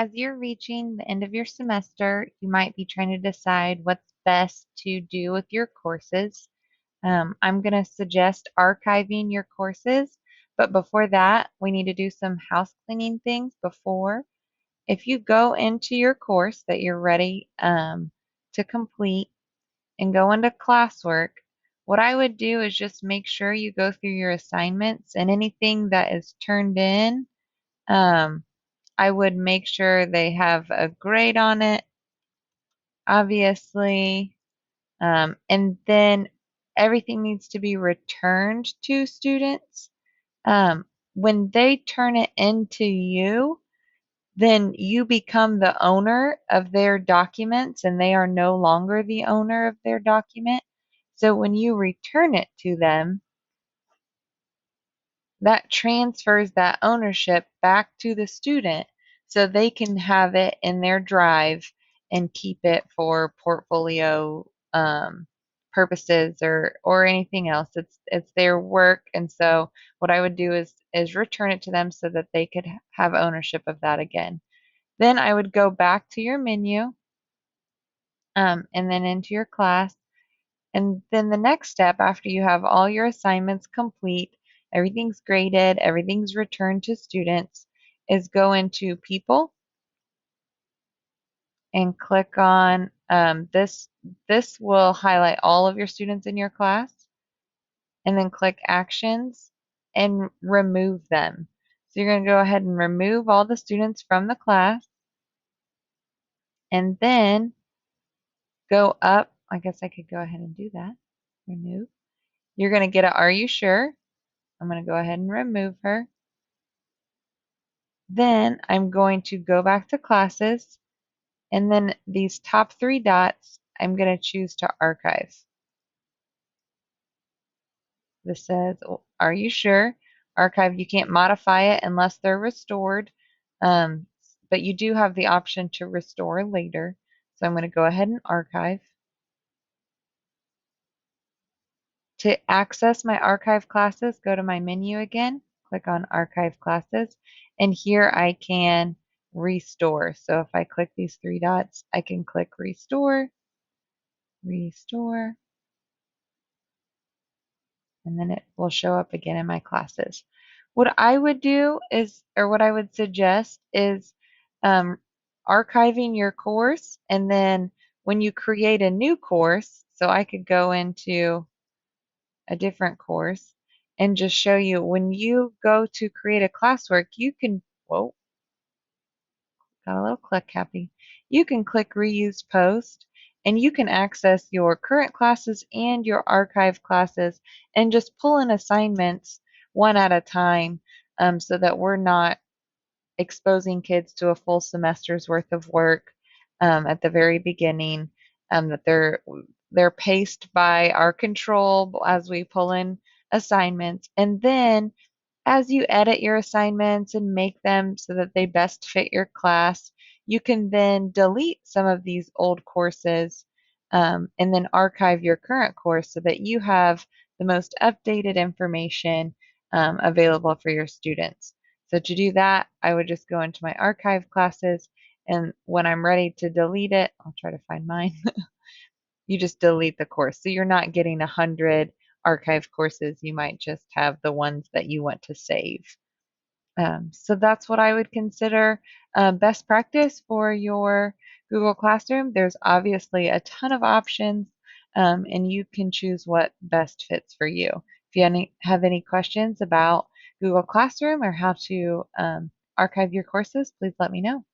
As you're reaching the end of your semester, you might be trying to decide what's best to do with your courses. I'm going to suggest archiving your courses, but before that, we need to do some house cleaning things before. If you go into your course that you're ready to complete and go into classwork, what I would do is just make sure you go through your assignments and anything that is turned in. Um, I would make sure they have a grade on it, obviously. And then everything needs to be returned to students. Um, when they turn it into you, then you become the owner of their documents and they are no longer the owner of their document. So when you return it to them, that transfers that ownership back to the student so they can have it in their drive and keep it for portfolio purposes or anything else. It's their work, and so what I would do is return it to them so that they could have ownership of that again. Then I would go back to your menu and then into your class. And then the next step, after you have all your assignments complete, everything's graded, everything's returned to students, is go into People and click on this. This will highlight all of your students in your class, and then click Actions and remove them. So you're going to go ahead and remove all the students from the class, and then go up. I guess I could go ahead and do that. Remove. You're going to get a Are you sure? I'm going to go ahead and remove her. Then I'm going to go back to classes, and then these top three dots, I'm going to choose to archive. This says, are you sure? Archive, you can't modify it unless they're restored, um, but you do have the option to restore later. So I'm going to go ahead and archive. To access my archive classes, go to my menu again, click on Archive Classes, and here I can restore. So if I click these three dots, I can click Restore, Restore, and then it will show up again in my classes. What I would do is, or what I would suggest is um, archiving your course, and then when you create a new course, so I could go into a different course and just show you when you go to create a classwork, you can, whoa, got a little click happy. You can click Reuse Post and you can access your current classes and your archive classes and just pull in assignments one at a time so that we're not exposing kids to a full semester's worth of work at the very beginning, that they're paced by our control as we pull in assignments. And then as you edit your assignments and make them so that they best fit your class, you can then delete some of these old courses and then archive your current course so that you have the most updated information available for your students. So to do that, I would just go into my archive classes, and when I'm ready to delete it, I'll try to find mine. You just delete the course. So you're not getting 100 archive courses. You might just have the ones that you want to save. So that's what I would consider best practice for your Google Classroom. There's obviously a ton of options, and you can choose what best fits for you. If you have any questions about Google Classroom or how to archive your courses, please let me know.